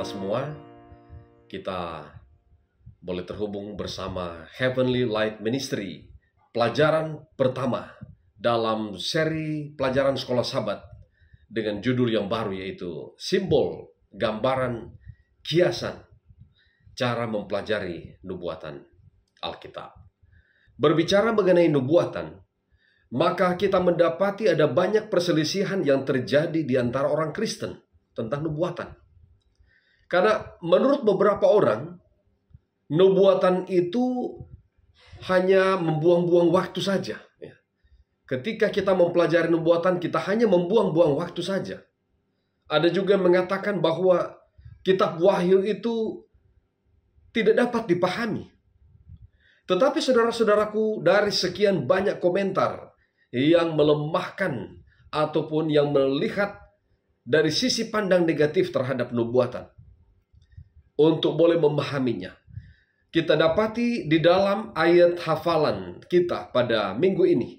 semua, kita boleh terhubung bersama Heavenly Light Ministry, pelajaran pertama dalam seri pelajaran sekolah Sabat dengan judul yang baru, yaitu simbol, gambaran, kiasan, cara mempelajari nubuatan Alkitab. Berbicara mengenai nubuatan, maka kita mendapati ada banyak perselisihan yang terjadi di antara orang Kristen tentang nubuatan. Karena menurut beberapa orang, nubuatan itu hanya membuang-buang waktu saja. Ketika kita mempelajari nubuatan, kita hanya membuang-buang waktu saja. Ada juga yang mengatakan bahwa kitab Wahyu itu tidak dapat dipahami. Tetapi saudara-saudaraku, dari sekian banyak komentar yang melemahkan ataupun yang melihat dari sisi pandang negatif terhadap nubuatan, untuk boleh memahaminya, kita dapati di dalam ayat hafalan kita pada minggu ini.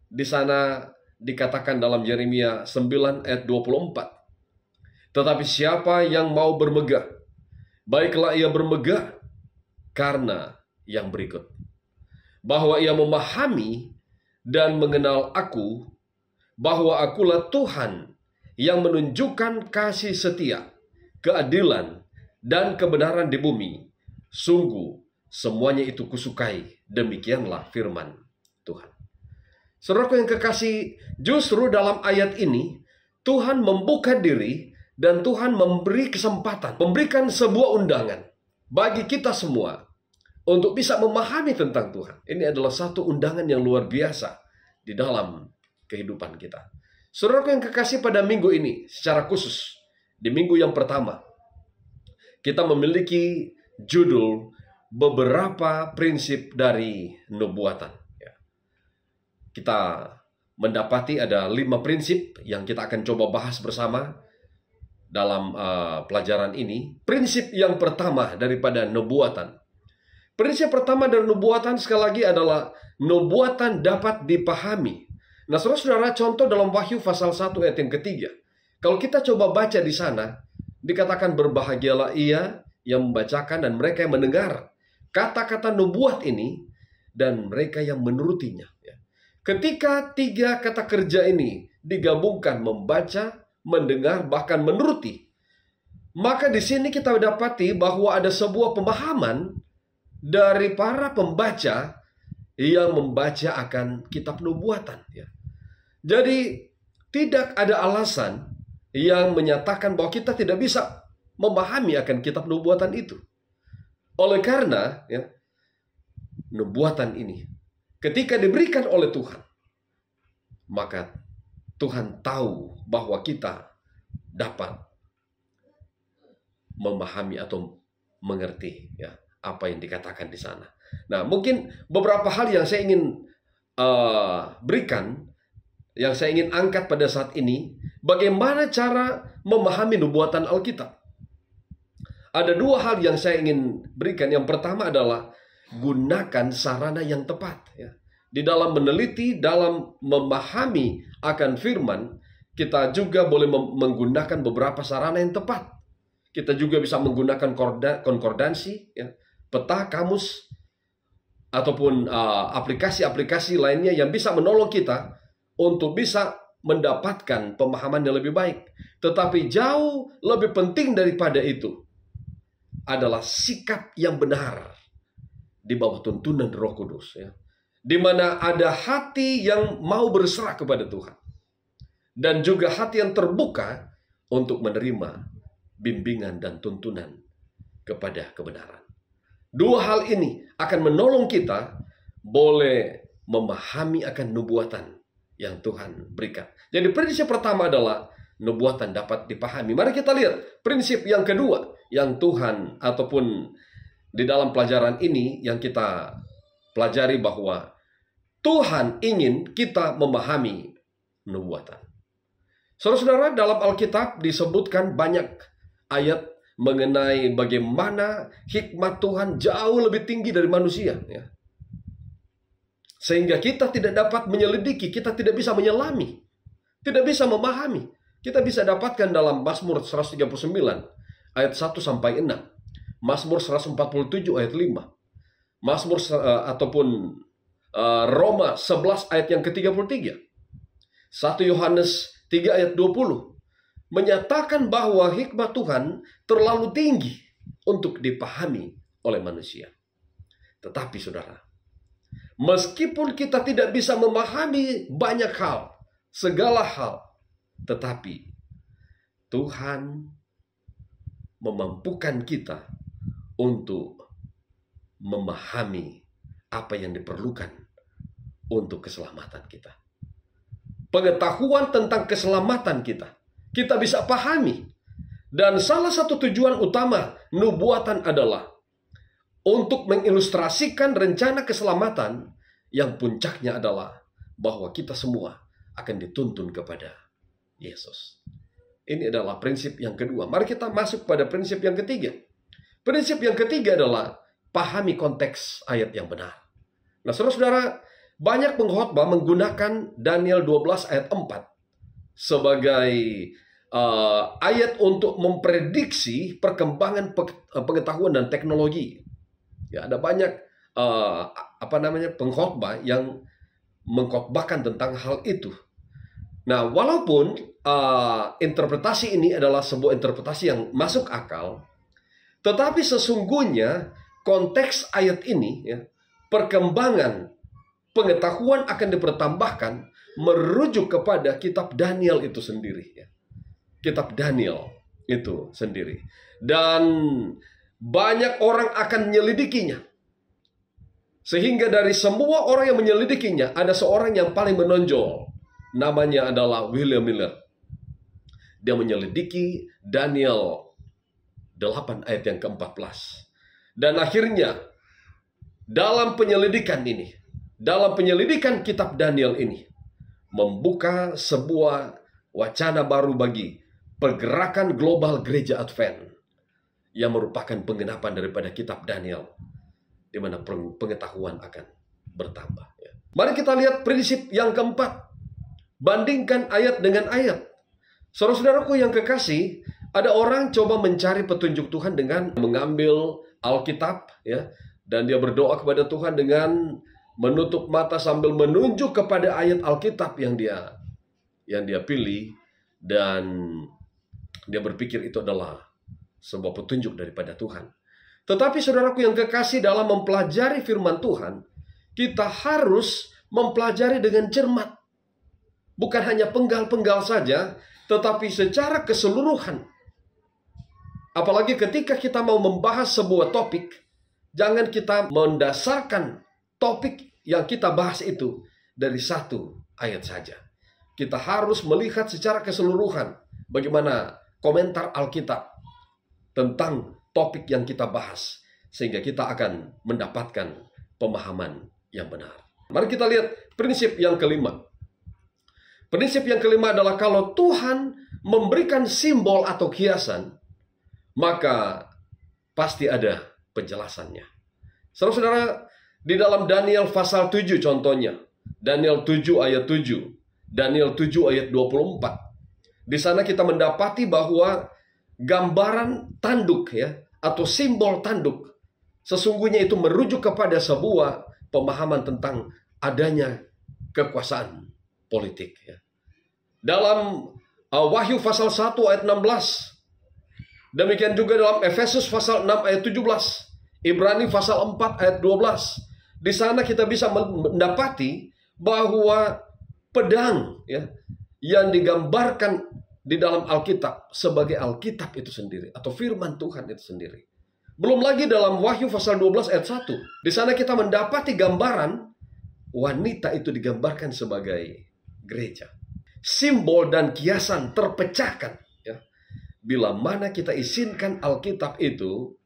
Di sana dikatakan dalam Yeremia 9 ayat 24. Tetapi siapa yang mau bermegah, baiklah ia bermegah karena yang berikut. Bahwa ia memahami dan mengenal aku, bahwa akulah Tuhan yang menunjukkan kasih setia, keadilan, dan kebenaran di bumi. Sungguh semuanya itu kusukai. Demikianlah firman Tuhan. Saudaraku yang kekasih, justru dalam ayat ini Tuhan membuka diri dan Tuhan memberi kesempatan, memberikan sebuah undangan bagi kita semua untuk bisa memahami tentang Tuhan. Ini adalah satu undangan yang luar biasa di dalam kehidupan kita. Saudaraku yang kekasih, pada minggu ini secara khusus, di minggu yang pertama, kita memiliki judul beberapa prinsip dari nubuatan. Kita mendapati ada 5 prinsip yang kita akan coba bahas bersama dalam pelajaran ini. Prinsip yang pertama daripada nubuatan. Prinsip pertama dari nubuatan sekali lagi adalah nubuatan dapat dipahami. Nah, saudara-saudara, contoh dalam Wahyu pasal 1 ayat yang ketiga. Kalau kita coba baca di sana, dikatakan berbahagialah ia yang membacakan dan mereka yang mendengar kata-kata nubuat ini dan mereka yang menurutinya. Ketika 3 kata kerja ini digabungkan, membaca, mendengar, bahkan menuruti, maka di sini kita dapati bahwa ada sebuah pemahaman dari para pembaca yang membaca akan kitab nubuatan. Jadi tidak ada alasan yang menyatakan bahwa kita tidak bisa memahami akan kitab nubuatan itu. Oleh karena nubuatan ini ketika diberikan oleh Tuhan, maka Tuhan tahu bahwa kita dapat memahami atau mengerti apa yang dikatakan di sana. Nah, mungkin beberapa hal yang saya ingin berikan, yang saya ingin angkat pada saat ini, bagaimana cara memahami nubuatan Alkitab. Ada 2 hal yang saya ingin berikan. Yang pertama adalah gunakan sarana yang tepat. Di dalam meneliti, dalam memahami akan firman, kita juga boleh menggunakan beberapa sarana yang tepat. Kita juga bisa menggunakan konkordansi, peta, kamus, ataupun aplikasi-aplikasi lainnya yang bisa menolong kita untuk bisa mendapatkan pemahaman yang lebih baik. Tetapi jauh lebih penting daripada itu adalah sikap yang benar di bawah tuntunan Roh Kudus, di mana ada hati yang mau berserah kepada Tuhan dan juga hati yang terbuka untuk menerima bimbingan dan tuntunan kepada kebenaran. 2 hal ini akan menolong kita boleh memahami akan nubuatan yang Tuhan berikan. Jadi prinsip pertama adalah nubuatan dapat dipahami. Mari kita lihat prinsip yang kedua yang Tuhan, ataupun di dalam pelajaran ini yang kita pelajari, bahwa Tuhan ingin kita memahami nubuatan. Saudara-saudara, dalam Alkitab disebutkan banyak ayat mengenai bagaimana hikmat Tuhan jauh lebih tinggi dari manusia. Sehingga kita tidak dapat menyelidiki, kita tidak bisa menyelami, tidak bisa memahami. Kita bisa dapatkan dalam Mazmur 139 ayat 1 sampai 6. Mazmur 147 ayat 5. Mazmur ataupun Roma 11 ayat yang ke-33. 1 Yohanes 3 ayat 20 menyatakan bahwa hikmat Tuhan terlalu tinggi untuk dipahami oleh manusia. Tetapi saudara, meskipun kita tidak bisa memahami banyak hal, segala hal, tetapi Tuhan memampukan kita untuk memahami apa yang diperlukan untuk keselamatan kita. Pengetahuan tentang keselamatan kita bisa pahami. Dan salah satu tujuan utama nubuatan adalah untuk mengilustrasikan rencana keselamatan yang puncaknya adalah bahwa kita semua akan dituntun kepada Yesus. Ini adalah prinsip yang kedua. Mari kita masuk pada prinsip yang ketiga. Prinsip yang ketiga adalah pahami konteks ayat yang benar. Nah, saudara-saudara, banyak pengkhotbah menggunakan Daniel 12 ayat 4 sebagai ayat untuk memprediksi perkembangan pengetahuan dan teknologi. Ya, ada banyak pengkhotbah yang mengkhotbahkan tentang hal itu. Nah, walaupun interpretasi ini adalah sebuah interpretasi yang masuk akal, tetapi sesungguhnya konteks ayat ini, ya, perkembangan pengetahuan akan dipertambahkan merujuk kepada kitab Daniel itu sendiri. Ya. Kitab Daniel itu sendiri. Dan banyak orang akan menyelidikinya. Sehingga dari semua orang yang menyelidikinya, ada seorang yang paling menonjol. Namanya adalah William Miller. Dia menyelidiki Daniel 8 ayat yang ke-14. Dan akhirnya, dalam penyelidikan kitab Daniel ini, membuka sebuah wacana baru bagi pergerakan global gereja Advent yang merupakan penggenapan daripada kitab Daniel, di mana pengetahuan akan bertambah. Ya. Mari kita lihat prinsip yang keempat. Bandingkan ayat dengan ayat. Saudara-saudaraku yang kekasih, ada orang coba mencari petunjuk Tuhan dengan mengambil Alkitab, ya, dan dia berdoa kepada Tuhan dengan menutup mata sambil menunjuk kepada ayat Alkitab yang dia pilih, dan dia berpikir itu adalah sebuah petunjuk daripada Tuhan. Tetapi saudaraku yang kekasih, dalam mempelajari firman Tuhan, kita harus mempelajari dengan cermat. Bukan hanya penggal-penggal saja, tetapi secara keseluruhan. Apalagi ketika kita mau membahas sebuah topik, jangan kita mendasarkan topik yang kita bahas itu dari satu ayat saja. Kita harus melihat secara keseluruhan bagaimana komentar Alkitab tentang topik yang kita bahas, sehingga kita akan mendapatkan pemahaman yang benar. Mari kita lihat prinsip yang kelima. Prinsip yang kelima adalah kalau Tuhan memberikan simbol atau kiasan, maka pasti ada penjelasannya. Saudara-saudara, di dalam Daniel pasal 7 contohnya, Daniel 7 ayat 7, Daniel 7 ayat 24. Di sana kita mendapati bahwa gambaran tanduk, ya, atau simbol tanduk, sesungguhnya itu merujuk kepada sebuah pemahaman tentang adanya kekuasaan politik. Ya. Dalam Wahyu pasal 1 ayat 16, demikian juga dalam Efesus pasal 6 ayat 17, Ibrani pasal 4 ayat 12. Di sana kita bisa mendapati bahwa pedang, ya, yang digambarkan di dalam Alkitab sebagai Alkitab itu sendiri, atau firman Tuhan itu sendiri. Belum lagi dalam Wahyu pasal 12 ayat 1. Di sana kita mendapati gambaran wanita itu digambarkan sebagai gereja. Simbol dan kiasan terpecahkan, ya, bila mana kita izinkan Alkitab itu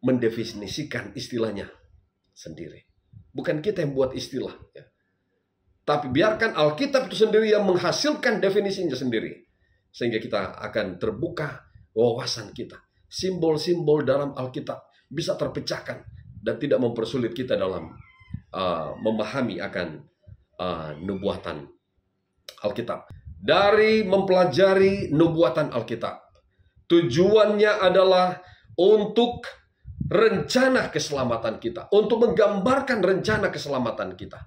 mendefinisikan istilahnya sendiri. Bukan kita yang buat istilah, ya. Tapi biarkan Alkitab itu sendiri yang menghasilkan definisinya sendiri. Sehingga kita akan terbuka wawasan kita. Simbol-simbol dalam Alkitab bisa terpecahkan dan tidak mempersulit kita dalam memahami akan nubuatan Alkitab. Dari mempelajari nubuatan Alkitab, Tujuannya adalah untuk rencana keselamatan kita, untuk menggambarkan rencana keselamatan kita.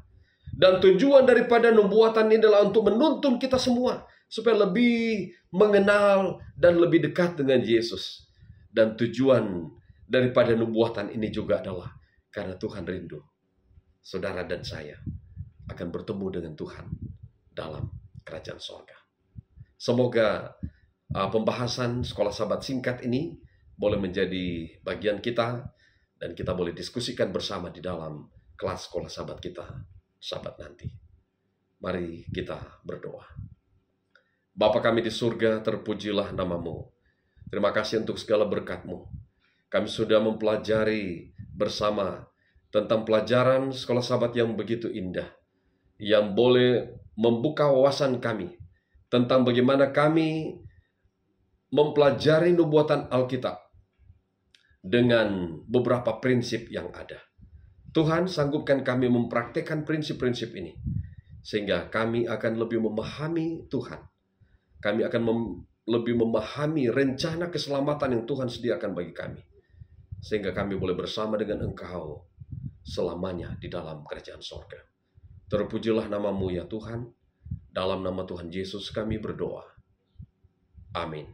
Dan tujuan daripada nubuatan ini adalah untuk menuntun kita semua supaya lebih mengenal dan lebih dekat dengan Yesus. Dan tujuan daripada nubuatan ini juga adalah karena Tuhan rindu saudara dan saya akan bertemu dengan Tuhan dalam kerajaan surga. Semoga pembahasan sekolah sahabat singkat ini boleh menjadi bagian kita dan kita boleh diskusikan bersama di dalam kelas sekolah sahabat kita sahabat nanti. Mari kita berdoa. Bapa kami di surga, terpujilah namamu. Terima kasih untuk segala berkat-Mu. Kami sudah mempelajari bersama tentang pelajaran sekolah sahabat yang begitu indah, yang boleh membuka wawasan kami tentang bagaimana kami mempelajari nubuatan Alkitab dengan beberapa prinsip yang ada. Tuhan, sanggupkan kami mempraktikkan prinsip-prinsip ini, sehingga kami akan lebih memahami Tuhan. Kami akan lebih memahami rencana keselamatan yang Tuhan sediakan bagi kami, sehingga kami boleh bersama dengan Engkau selamanya di dalam kerajaan sorga. Terpujilah namamu ya Tuhan. Dalam nama Tuhan Yesus kami berdoa. Amin.